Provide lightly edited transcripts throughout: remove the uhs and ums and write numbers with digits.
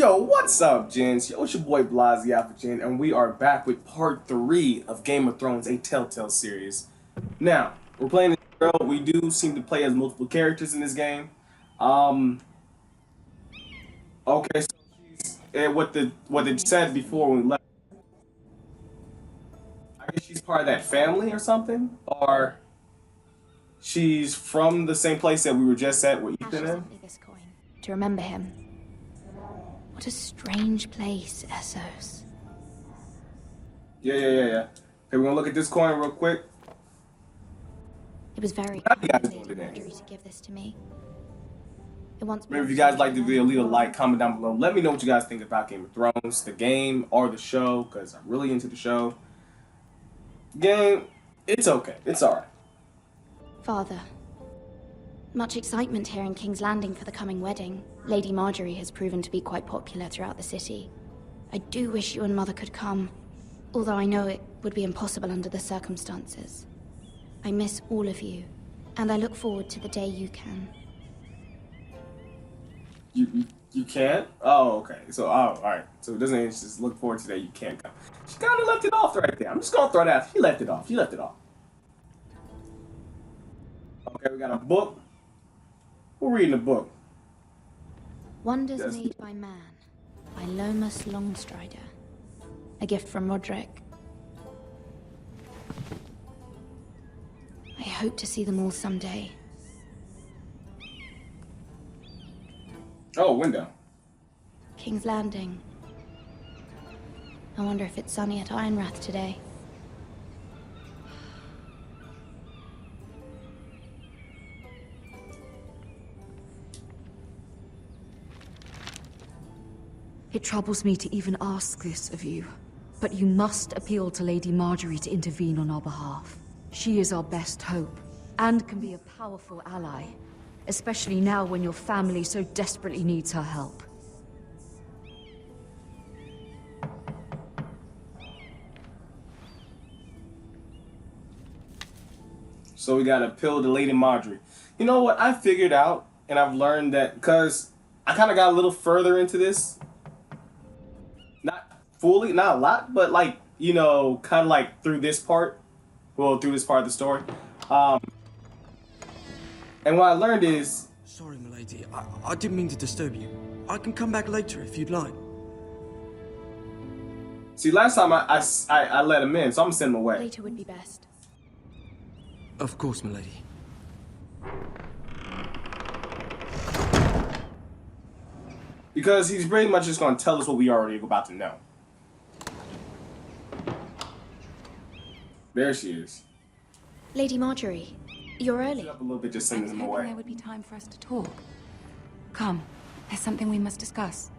Yo, what's up, gents? Yo, it's your boy Blasey Alpha Jinn, and we are back with part 3 of Game of Thrones, a Telltale series. Now, we're playing this girl. We do seem to play as multiple characters in this game. Okay, so she's what it said before when we left. I guess she's part of that family or something, or she's from the same place that we were just at with Ethan in. This coin to remember him. What a strange place, Essos. Yeah. Okay, we're gonna look at this coin real quick. It was very How do you guys kind doing of today? Lady Marjorie to give this to me. It once Remember, if you guys like the video, leave a like, comment down below. Let me know what you guys think about Game of Thrones, the game, or the show, because I'm really into the show. Game, it's okay. It's alright. Father. Much excitement here in King's Landing for the coming wedding. Lady Marjorie has proven to be quite popular throughout the city. I do wish you and Mother could come, although I know it would be impossible under the circumstances. I miss all of you, and I look forward to the day you can. You can't? Oh, okay. So, alright. So it doesn't mean just look forward to that you can't come. She kind of left it off right there. I'm just going to throw that. She left it off. Okay, we got a book. We're reading a book. Wonders Made by Man, by Lomas Longstrider. A gift from Roderick. I hope to see them all someday. Oh, window. King's Landing. I wonder if it's sunny at Ironrath today. It troubles me to even ask this of you, but you must appeal to Lady Marjorie to intervene on our behalf. She is our best hope, and can be a powerful ally, especially now when your family so desperately needs her help. So we got to appeal to Lady Marjorie. You know what? I figured out, and I've learned that, because I kind of got a little further into this. Not fully, not a lot, but like, you know, kind of like through this part. Well, through this part of the story. And what I learned is... Sorry, milady. I didn't mean to disturb you. I can come back later if you'd like. See, last time I let him in, so I'm going to send him away. Later would be best. Of course, milady. Because he's pretty much just going to tell us what we already about to know. There she is. Lady Marjorie, you're early. Up a little bit, just sending him away. There would be time for us to talk. Come, there's something we must discuss.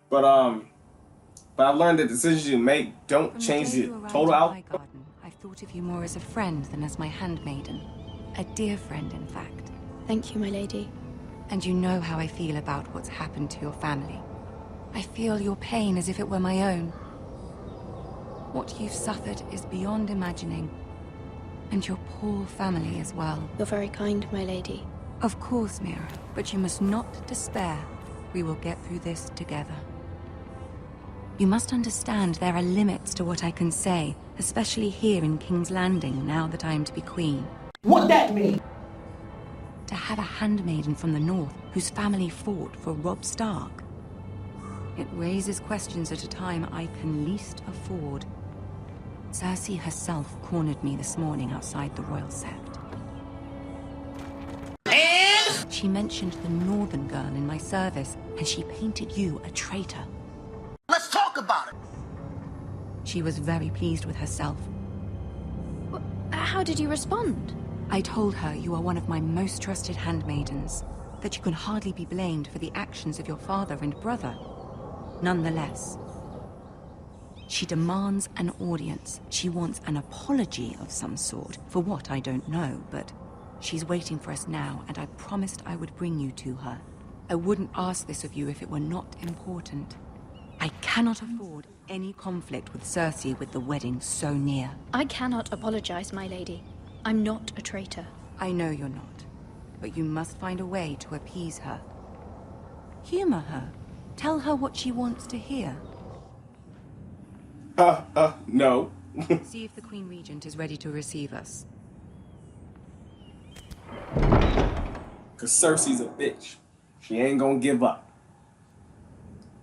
But I've learned that decisions you make don't change the total outcome. I've thought of you more as a friend than as my handmaiden. A dear friend, in fact. Thank you, my lady. And you know how I feel about what's happened to your family. I feel your pain as if it were my own. What you've suffered is beyond imagining. And your poor family as well. You're very kind, my lady. Of course, Mira, but you must not despair. We will get through this together. You must understand there are limits to what I can say, especially here in King's Landing, now that I am to be queen. What that mean? To have a handmaiden from the north whose family fought for Robb Stark. It raises questions at a time I can least afford. Cersei herself cornered me this morning outside the Royal Sept. And She mentioned the northern girl in my service, and she painted you a traitor. let's talk about it. She was very pleased with herself. How did you respond? I told her you are one of my most trusted handmaidens, that you can hardly be blamed for the actions of your father and brother. Nonetheless, she demands an audience. She wants an apology of some sort, for what I don't know, but she's waiting for us now, and I promised I would bring you to her. I wouldn't ask this of you if it were not important. I cannot afford any conflict with Cersei with the wedding so near. I cannot apologize, my lady. I'm not a traitor. I know you're not. but you must find a way to appease her. Humor her. Tell her what she wants to hear. No. See if the Queen Regent is ready to receive us. Cause Cersei's a bitch. She ain't gonna give up.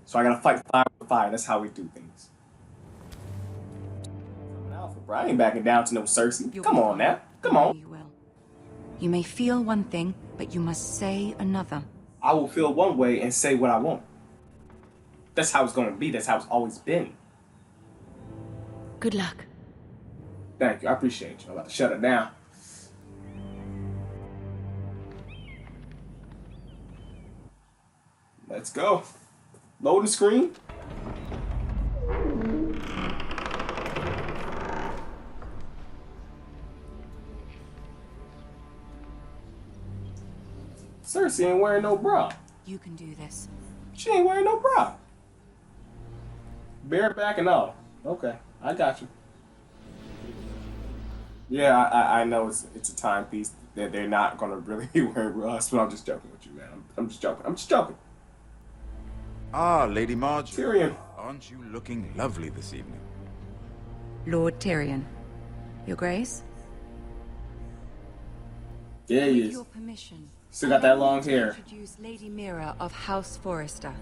So I gotta fight fire with fire. That's how we do things. Alpha, bro, I ain't backing down to no Cersei. Come on now. Come on. You will. You may feel one thing, but you must say another. I will feel one way and say what I want. That's how it's gonna be. That's how it's always been. Good luck. Thank you. I appreciate you. I'm about to shut it down. Let's go. Loading screen. Cersei ain't wearing no bra. You can do this. She ain't wearing no bra. Bareback and all. Okay, I got you. Yeah, I know it's a timepiece that they're not gonna really be wearing bras, but I'm just joking with you, man. I'm just joking. I'm just joking. Ah, Lady Marjorie. Tyrion. Aren't you looking lovely this evening? Lord Tyrion. Your Grace? Yeah, he With is. your permission, Still got that allow me long to hair. Introduce Lady Mira of House Forrester.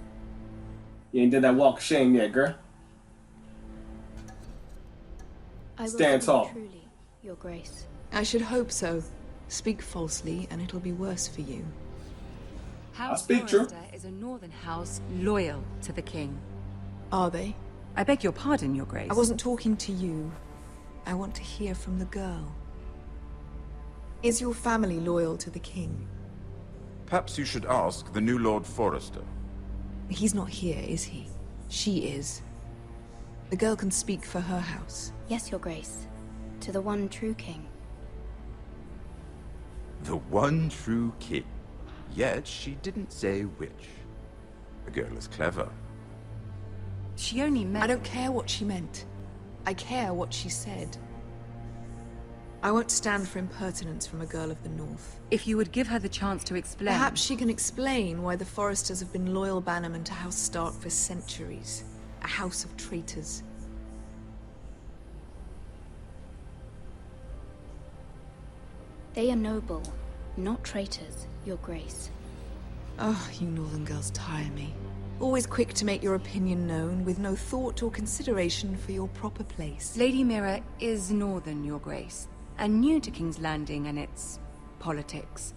You ain't did that walk of shame yet, girl. I will Stand speak tall. truly, Your Grace. I should hope so. Speak falsely, and it'll be worse for you. House speak true. Forrester is a northern house loyal to the king. Are they? I beg your pardon, Your Grace. I wasn't talking to you. I want to hear from the girl. Is your family loyal to the king? Perhaps you should ask the new Lord Forrester. He's not here, is he? She is. The girl can speak for her house. Yes, Your Grace. To the one true king. The one true king. Yet she didn't say which. The girl is clever. She only meant... I don't care what she meant. I care what she said. I won't stand for impertinence from a girl of the North. If you would give her the chance to explain... Perhaps she can explain why the Forresters have been loyal bannermen to House Stark for centuries. A house of traitors. They are noble, not traitors, Your Grace. Oh, you Northern girls tire me. Always quick to make your opinion known, with no thought or consideration for your proper place. Lady Mira is northern, Your Grace, and new to King's Landing and its politics.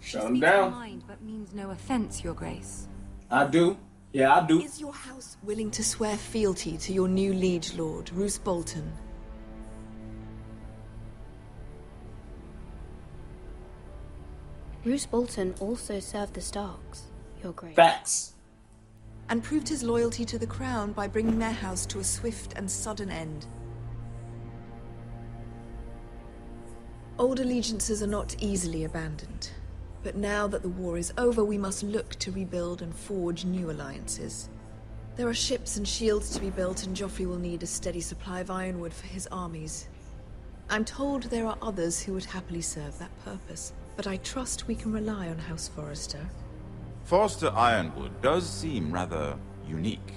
Shut She him speaks her down. mind, but means no offense, Your Grace. I do. Yeah, I do. Is your house willing to swear fealty to your new liege lord, Roose Bolton? Roose Bolton also served the Starks, Your Grace. Facts. And proved his loyalty to the crown by bringing their house to a swift and sudden end. Old allegiances are not easily abandoned. But now that the war is over, we must look to rebuild and forge new alliances. There are ships and shields to be built, and Joffrey will need a steady supply of ironwood for his armies. I'm told there are others who would happily serve that purpose, but I trust we can rely on House Forrester. Forrester Ironwood does seem rather unique.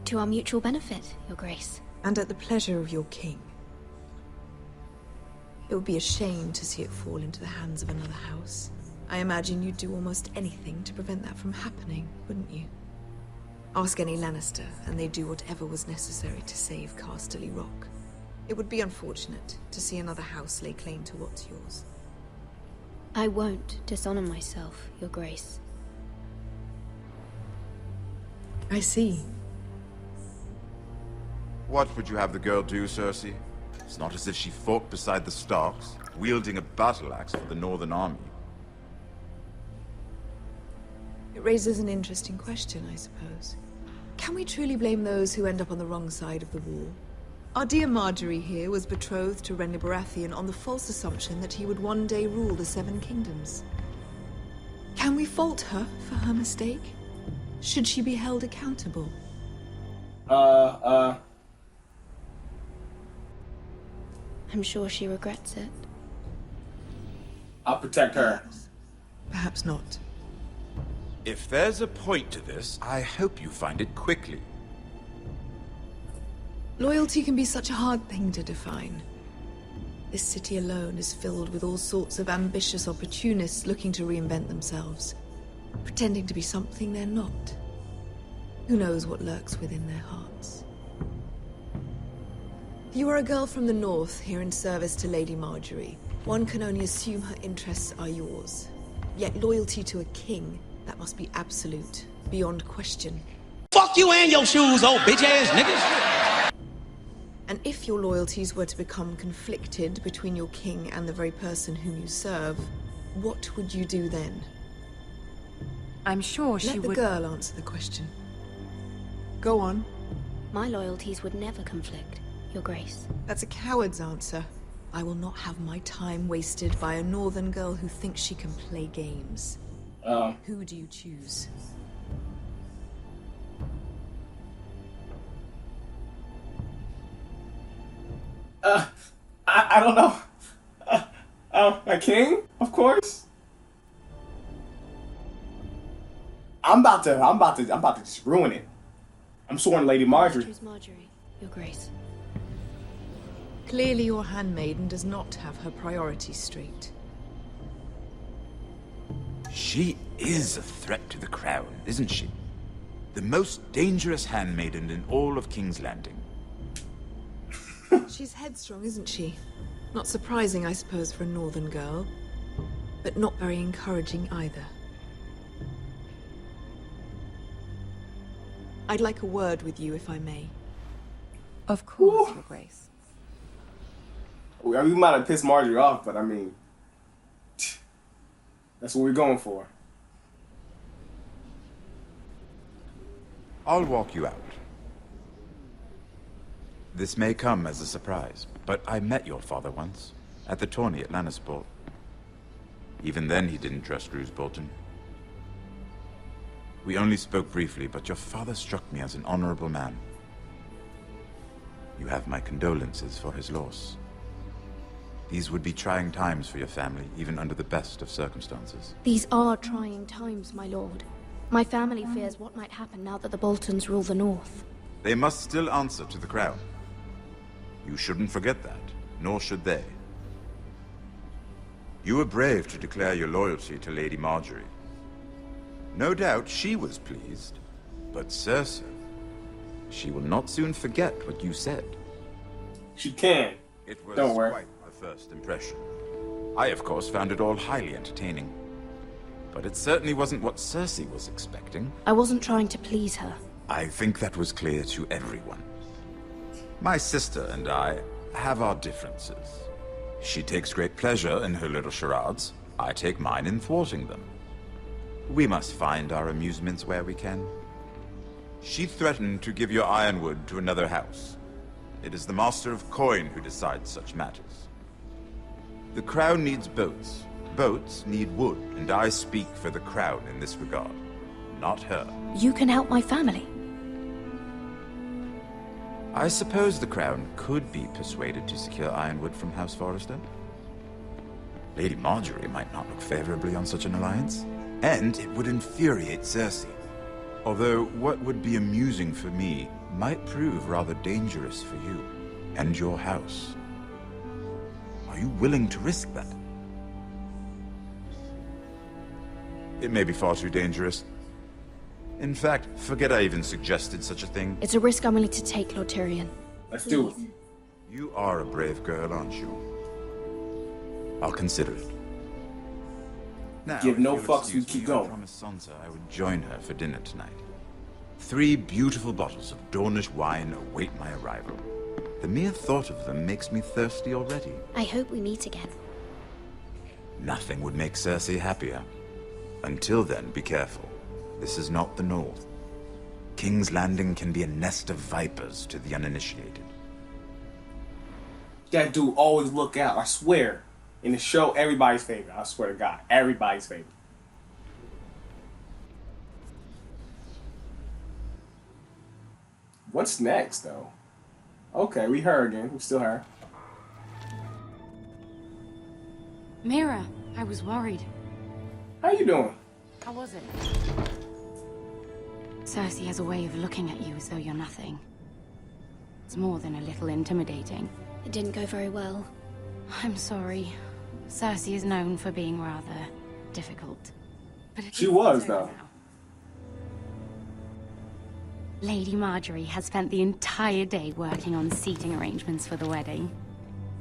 To our mutual benefit, Your Grace. And at the pleasure of your king. It would be a shame to see it fall into the hands of another house. I imagine you'd do almost anything to prevent that from happening, wouldn't you? Ask any Lannister, and they'd do whatever was necessary to save Casterly Rock. It would be unfortunate to see another house lay claim to what's yours. I won't dishonor myself, Your Grace. I see. What would you have the girl do, Cersei? It's not as if she fought beside the Starks, wielding a battle axe for the Northern Army. It raises an interesting question, I suppose. Can we truly blame those who end up on the wrong side of the war? Our dear Marjorie here was betrothed to Renly Baratheon on the false assumption that he would one day rule the Seven Kingdoms. Can we fault her for her mistake? Should she be held accountable? I'm sure she regrets it. I'll protect her. Perhaps not. If there's a point to this, I hope you find it quickly. Loyalty can be such a hard thing to define. This city alone is filled with all sorts of ambitious opportunists looking to reinvent themselves, pretending to be something they're not. Who knows what lurks within their hearts? You are a girl from the north, here in service to Lady Marjorie. One can only assume her interests are yours. Yet loyalty to a king, that must be absolute, beyond question. Fuck you and your shoes, old bitch-ass niggas. And if your loyalties were to become conflicted between your king and the very person whom you serve, what would you do then? I'm sure she Let the would... girl answer the question. Go on. My loyalties would never conflict, Your Grace. That's a coward's answer. I will not have my time wasted by a northern girl who thinks she can play games. Who do you choose? I don't know. A king, of course. I'm about to just ruin it. I'm sworn Lady Marjorie. Choose Marjorie, Your Grace. Clearly your handmaiden does not have her priorities straight. She is a threat to the crown, isn't she? The most dangerous handmaiden in all of King's Landing. She's headstrong, isn't she? Not surprising, I suppose, for a northern girl. But not very encouraging either. I'd like a word with you, if I may. Of course, Your Grace. We might have pissed Marjorie off, but I mean, that's what we're going for. I'll walk you out. This may come as a surprise, but I met your father once, at the tourney at Lannisport. Even then he didn't trust Roose Bolton. We only spoke briefly, but your father struck me as an honorable man. You have my condolences for his loss. These would be trying times for your family, even under the best of circumstances. These are trying times, my lord. My family fears what might happen now that the Boltons rule the north. They must still answer to the crown. You shouldn't forget that, nor should they. You were brave to declare your loyalty to Lady Marjorie. No doubt she was pleased, but Cersei, she will not soon forget what you said. She can. It was Don't worry. quite a first impression. I, of course, found it all highly entertaining. But it certainly wasn't what Cersei was expecting. I wasn't trying to please her. I think that was clear to everyone. My sister and I have our differences. She takes great pleasure in her little charades. I take mine in thwarting them. We must find our amusements where we can. She threatened to give your ironwood to another house. It is the Master of Coin who decides such matters. The crown needs boats. Boats need wood, and I speak for the crown in this regard, not her. You can help my family. I suppose the crown could be persuaded to secure ironwood from House Forrester. Lady Marjorie might not look favorably on such an alliance, and it would infuriate Cersei. Although what would be amusing for me might prove rather dangerous for you and your house. Are you willing to risk that? It may be far too dangerous. In fact, forget I even suggested such a thing. It's a risk I'm willing to take, Lord Tyrion. Let's do it. You are a brave girl, aren't you? I'll consider it. Now, Give no if you'll fucks, you excuse keep me, I going. promised Sansa I would join her for dinner tonight. 3 beautiful bottles of Dornish wine await my arrival. The mere thought of them makes me thirsty already. I hope we meet again. Nothing would make Cersei happier. Until then, be careful. This is not the North. King's Landing can be a nest of vipers to the uninitiated. That dude always look out, I swear. In the show, everybody's favorite. I swear to God, everybody's favorite. What's next, though? Okay, we her again. We still her. Mira, I was worried. How you doing? How was it? Cersei has a way of looking at you as though you're nothing. It's more than a little intimidating. It didn't go very well. I'm sorry. Cersei is known for being rather difficult. But She was, though. Now. Lady Marjorie has spent the entire day working on seating arrangements for the wedding.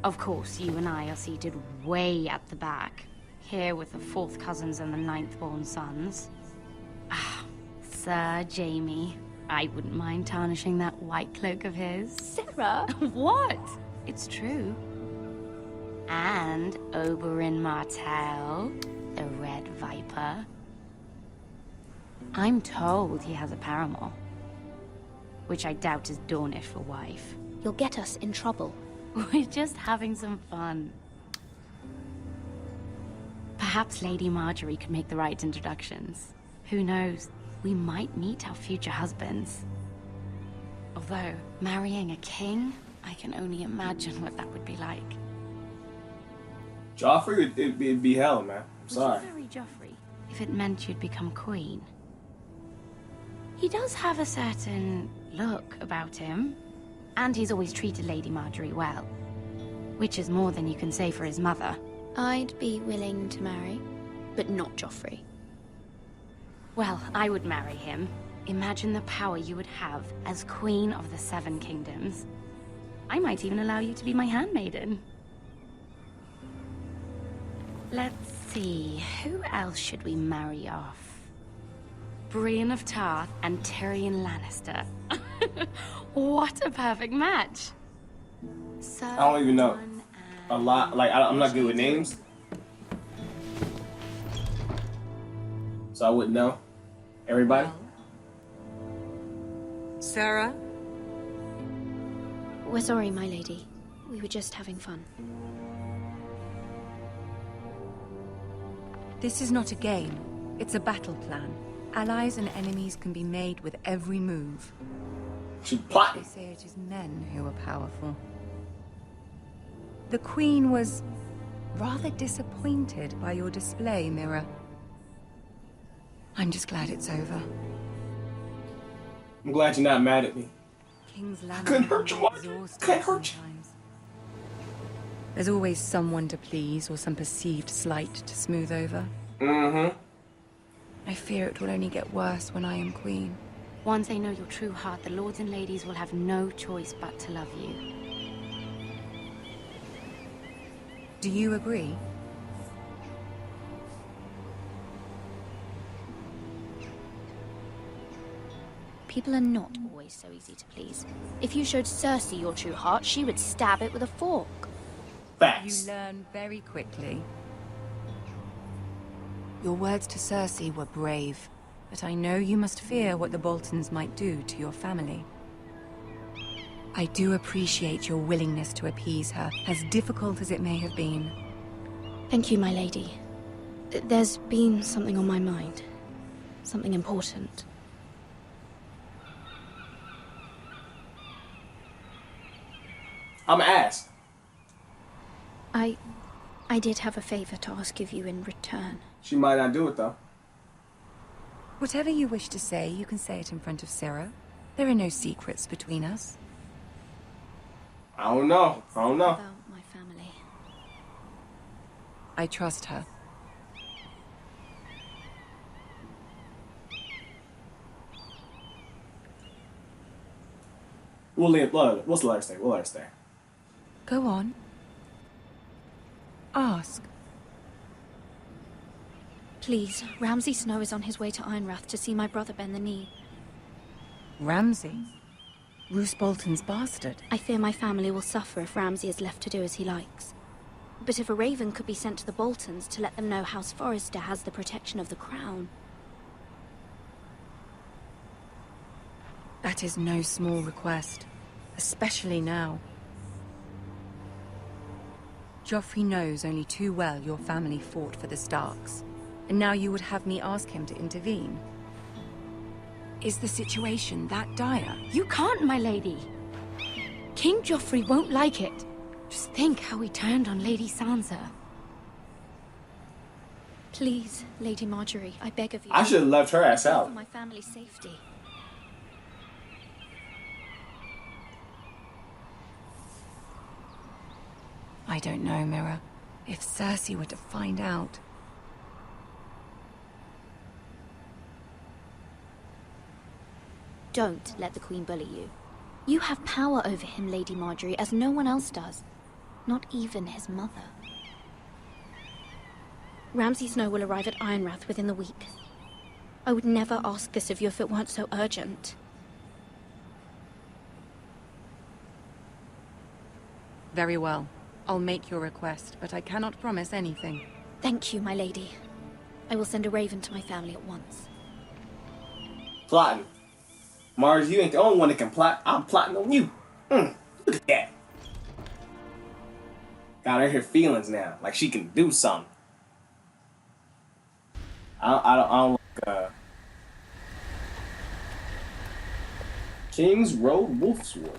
Of course, you and I are seated way at the back, here with the 4th cousins and the 9th-born sons. Ah, Sir Jaime. I wouldn't mind tarnishing that white cloak of his. Sarah! What? It's true. And Oberyn Martell, the Red Viper. I'm told he has a paramour, which I doubt is Dornish for wife. You'll get us in trouble. We're just having some fun. Perhaps Lady Marjorie could make the right introductions. Who knows? We might meet our future husbands. Although, marrying a king, I can only imagine what that would be like. Joffrey, it'd be hell, man. I'm sorry. Would you marry Joffrey if it meant you'd become queen? He does have a certain look about him, and he's always treated Lady Marjorie well, which is more than you can say for his mother. I'd be willing to marry, but not Joffrey. Well, I would marry him. Imagine the power you would have as Queen of the 7 Kingdoms. I might even allow you to be my handmaiden. Let's see, who else should we marry off? Brienne of Tarth and Tyrion Lannister. What a perfect match! So I don't even know a lot. Like, I'm not good with names, so I wouldn't know everybody. Sarah? We're sorry, my lady. We were just having fun. This is not a game. It's a battle plan. Allies and enemies can be made with every move. She's plotting. They say it is men who are powerful. The Queen was rather disappointed by your display, Mira. I'm just glad it's over. I'm glad you're not mad at me. King's Landing Couldn't hurt you, Mark. Can't hurt you. sometimes. There's always someone to please or some perceived slight to smooth over. Mm-hmm. I fear it will only get worse when I am queen. Once they know your true heart, the lords and ladies will have no choice but to love you. Do you agree? People are not always so easy to please. If you showed Cersei your true heart, she would stab it with a fork. Facts. You learn very quickly. Your words to Cersei were brave, but I know you must fear what the Boltons might do to your family. I do appreciate your willingness to appease her, as difficult as it may have been. Thank you, my lady. There's been something on my mind. Something important. I'm asked. I did have a favor to ask of you in return. She might not do it though. Whatever you wish to say, you can say it in front of Sarah. There are no secrets between us. I don't know. About my family. I trust her. We'll let her stay. We'll let her stay. Go on. Ask. Please, Ramsay Snow is on his way to Ironrath to see my brother bend the knee. Ramsay? Roose Bolton's bastard. I fear my family will suffer if Ramsay is left to do as he likes. But if a raven could be sent to the Boltons to let them know House Forrester has the protection of the crown. That is no small request, especially now. Joffrey knows only too well your family fought for the Starks, and now you would have me ask him to intervene. Is the situation that dire? You can't, my lady. King Joffrey won't like it. Just think how he turned on Lady Sansa. Please, Lady Marjorie, I beg of you. I should have left her ass For out. my family's safety. I don't know, Mirror. If Cersei were to find out... Don't let the Queen bully you. You have power over him, Lady Marjorie, as no one else does. Not even his mother. Ramsay Snow will arrive at Ironrath within the week. I would never ask this of you if it weren't so urgent. Very well. I'll make your request, but I cannot promise anything. Thank you, my lady. I will send a raven to my family at once. Plotting. Mars, you ain't the only one that can plot. I'm plotting on you. Look at that. Got her here feelings now, like she can do something. I don't like, King's Road Wolfswood.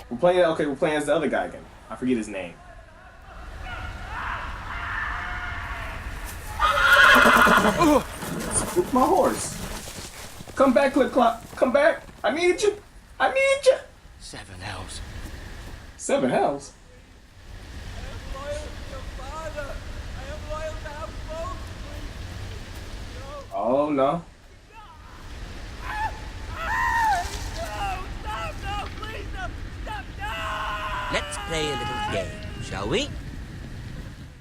We're playing as the other guy again. I forget his name. Spook my horse. Come back, Clip Clop. Come back. I need you. I need you. 7 hells. 7 hells? I am loyal to your father. I am loyal to our both. Please. No. Oh, no. No, please, no. Stop, no. Let's play a little game, shall we?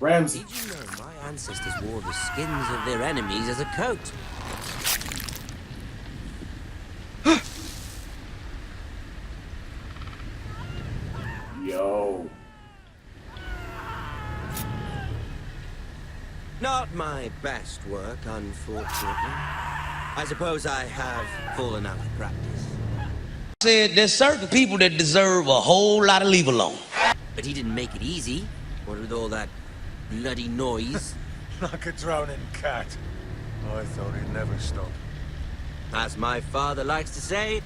Ramsay. Did you know my ancestors wore the skins of their enemies as a coat? Yo. Not my best work, unfortunately. I suppose I have fallen out of practice. Said there's certain people that deserve a whole lot of leave alone. But he didn't make it easy. What with all that bloody noise? Like a drowning cat. I thought he'd never stop. As my father likes to say,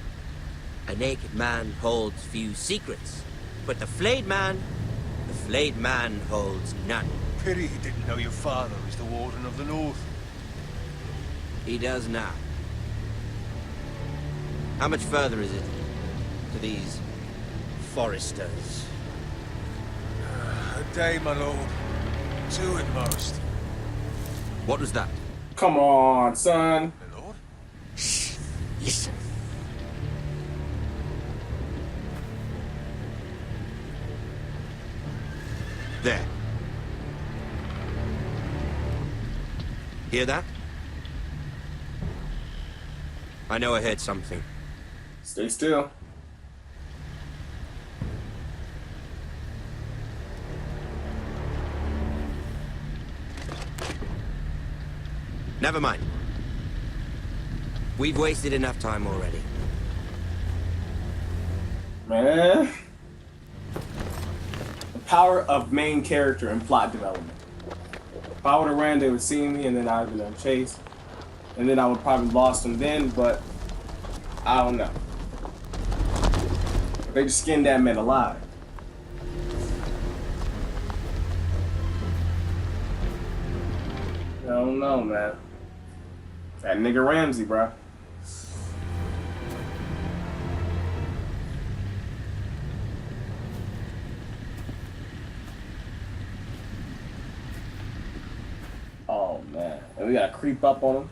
a naked man holds few secrets. But the flayed man holds none. Pity he didn't know your father was the Warden of the North. He does now. How much further is it to these foresters? A day, my lord. 2 at most. What was that? Come on, son. My lord? Shh. Listen. There. Hear that? I know I heard something. Stay still. Never mind. We've wasted enough time already. Man. The power of main character and plot development. If I would have ran, they would see me, and then I would have been chased. And then I would probably lost them then, but I don't know. They just skinned that man alive. I don't know, man. That nigga Ramsay, bro. Oh, man. And we gotta creep up on him.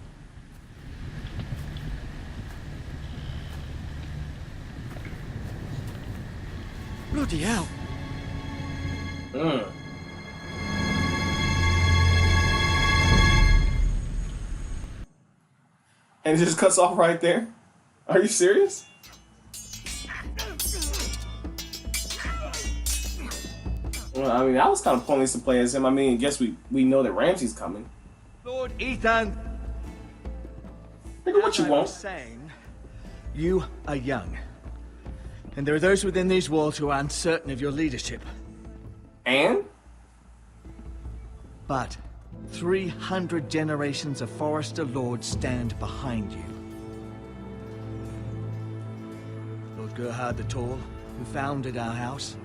Bloody hell. And it just cuts off right there? Are you serious? Well, I mean, I was kind of pointless to play as him. I mean, I guess we know that Ramsay's coming. Lord Ethan. Nigga, what you As I want? was saying, you are young. And there are those within these walls who are uncertain of your leadership. And? But 300 generations of Forester Lords stand behind you. Lord Gerhard the Tall, who founded our house,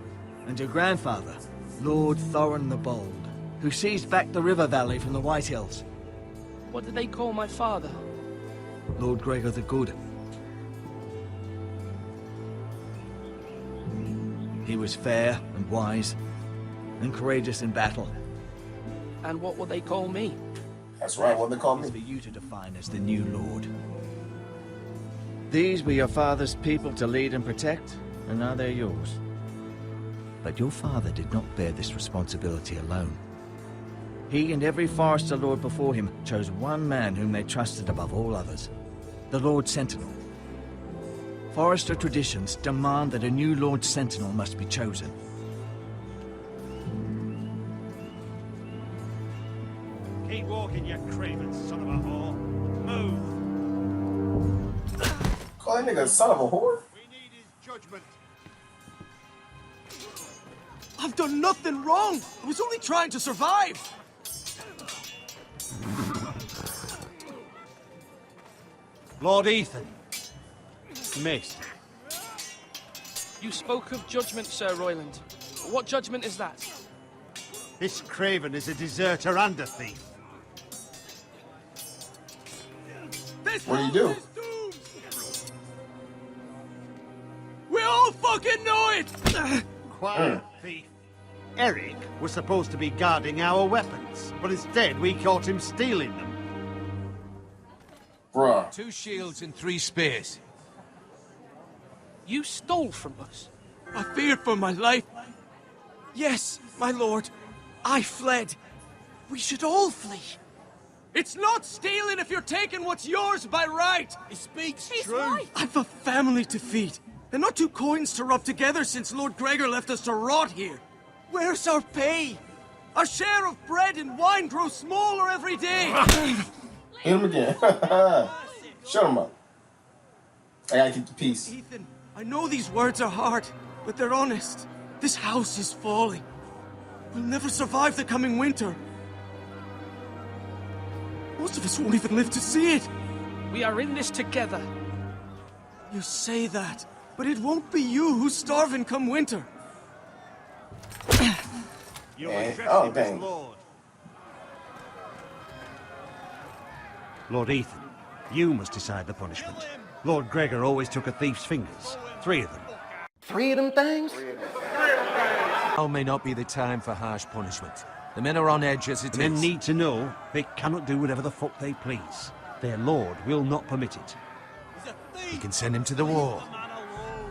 and your grandfather, Lord Thorin the Bold, who seized back the river valley from the White Hills. What did they call my father? Lord Gregor the Good. He was fair and wise and courageous in battle. And what would they call me? That's right, what they call me. It's for you to define as the new lord. These were your father's people to lead and protect, and now they're yours. But your father did not bear this responsibility alone. He and every Forester Lord before him chose one man whom they trusted above all others, the Lord Sentinel. Forester traditions demand that a new Lord Sentinel must be chosen. Keep walking, you craven son of a whore. Move! Call that nigga son of a whore? We need his judgment. I've done nothing wrong! I was only trying to survive! Lord Ethan. Missed. You spoke of judgment, Sir Royland. What judgment is that? This craven is a deserter and a thief. What do you do? We all fucking know it! Quiet, thief. Eric was supposed to be guarding our weapons, but instead we caught him stealing them. Bruh. 2 shields and 3 spears. You stole from us. I feared for my life. Yes, my lord. I fled. We should all flee. It's not stealing if you're taking what's yours by right. He speaks He's true. right. I've a family to feed, and not 2 coins to rub together since Lord Gregor left us to rot here. Where's our pay? Our share of bread and wine grows smaller every day. Hit him again. Shut him up. I gotta keep the peace. Ethan, I know these words are hard, but they're honest. This house is falling. We'll never survive the coming winter. Most of us won't even live to see it. We are in this together. You say that, but it won't be you who's starving come winter. You're Eh? addressing Oh, this dang. lord. Lord Ethan, you must decide the punishment. Lord Gregor always took a thief's fingers. 3 of them. 3 of them things? Now may not be the time for harsh punishment. The men are on edge as it The men is. need to know they cannot do whatever the fuck they please. Their lord will not permit it. You can send him to the war. Man alone.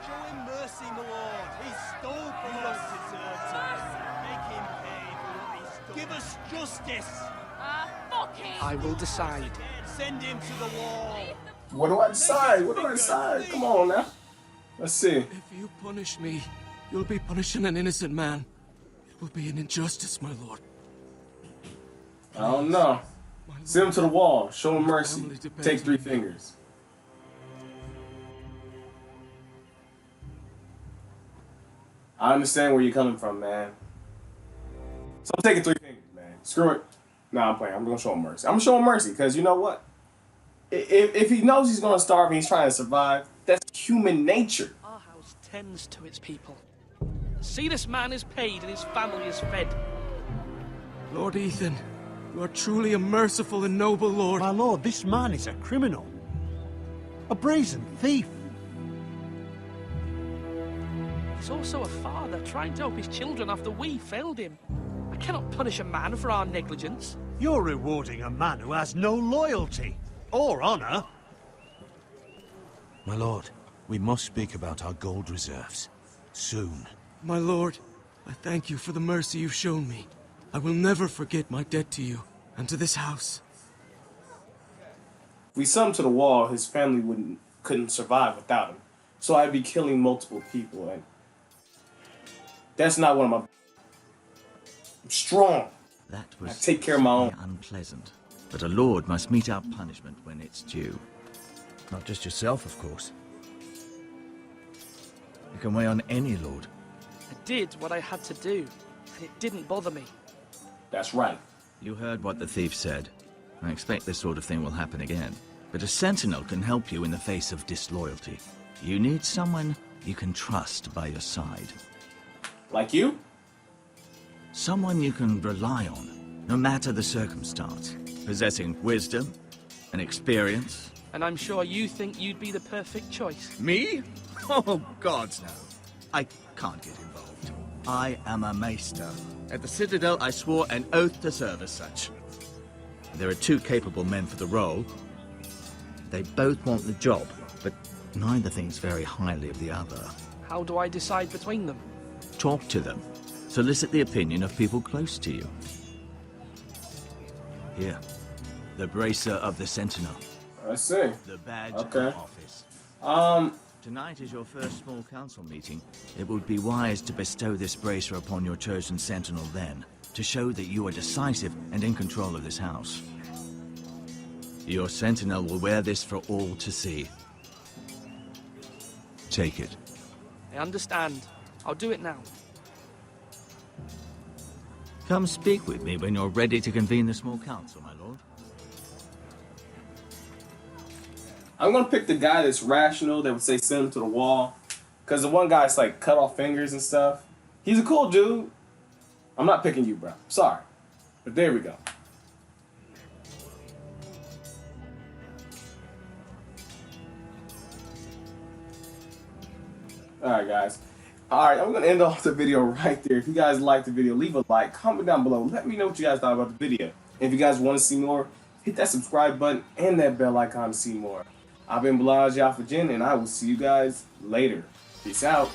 Show him mercy, my lord. He stole from us. Make him pay for what he stole. Give us justice. I will decide. Send him to the wall. What do I decide? What do I decide? Come on now. Let's see. If you punish me, you'll be punishing an innocent man. It will be an injustice, my lord. I don't know. Send him to the wall. Show him mercy. Family depends Take on 3 me. fingers. I understand where you're coming from, man. So I'm taking 3 fingers, man. Screw it. Nah, I'm playing. I'm gonna show him mercy. I'm gonna show him mercy because you know what? If he knows he's gonna starve and he's trying to survive, that's human nature. Our house tends to its people. See, this man is paid and his family is fed. Lord Ethan, you are truly a merciful and noble lord. My lord, this man is a criminal. A brazen thief. He's also a father trying to help his children after we failed him. I cannot punish a man for our negligence. You're rewarding a man who has no loyalty or honor. My lord, we must speak about our gold reserves. Soon. My lord, I thank you for the mercy you've shown me. I will never forget my debt to you and to this house. If we sent him to the wall, his family couldn't survive without him. So I'd be killing multiple people, and that's not one of my. I'm strong. That was I take care of my own. unpleasant. But a lord must mete out punishment when it's due. Not just yourself, of course. You can weigh on any lord. I did what I had to do, and it didn't bother me. That's right. You heard what the thief said. I expect this sort of thing will happen again. But a sentinel can help you in the face of disloyalty. You need someone you can trust by your side. Like you? Someone you can rely on, no matter the circumstance. possessing wisdom and experience. And I'm sure you think you'd be the perfect choice. Me? Oh, gods no. I can't get involved. I am a maester. At the Citadel, I swore an oath to serve as such. There are two capable men for the role. They both want the job, but neither thinks very highly of the other. How do I decide between them? Talk to them. Solicit the opinion of people close to you. Here, the bracer of the Sentinel. I see. The badge Okay. of office. Tonight is your first small council meeting. It would be wise to bestow this bracer upon your chosen Sentinel then, to show that you are decisive and in control of this house. Your Sentinel will wear this for all to see. Take it. I understand. I'll do it now. Come speak with me when you're ready to convene the small council, my lord. I'm gonna pick the guy that's rational, that would say send him to the wall. Cause the one guy's like cut off fingers and stuff. He's a cool dude. I'm not picking you, bro. Sorry. But there we go. Alright guys. Alright, I'm gonna end off the video right there. If you guys liked the video, leave a like, comment down below. Let me know what you guys thought about the video. If you guys want to see more, hit that subscribe button and that bell icon to see more. I've been Balaj for Jinn, and I will see you guys later. Peace out.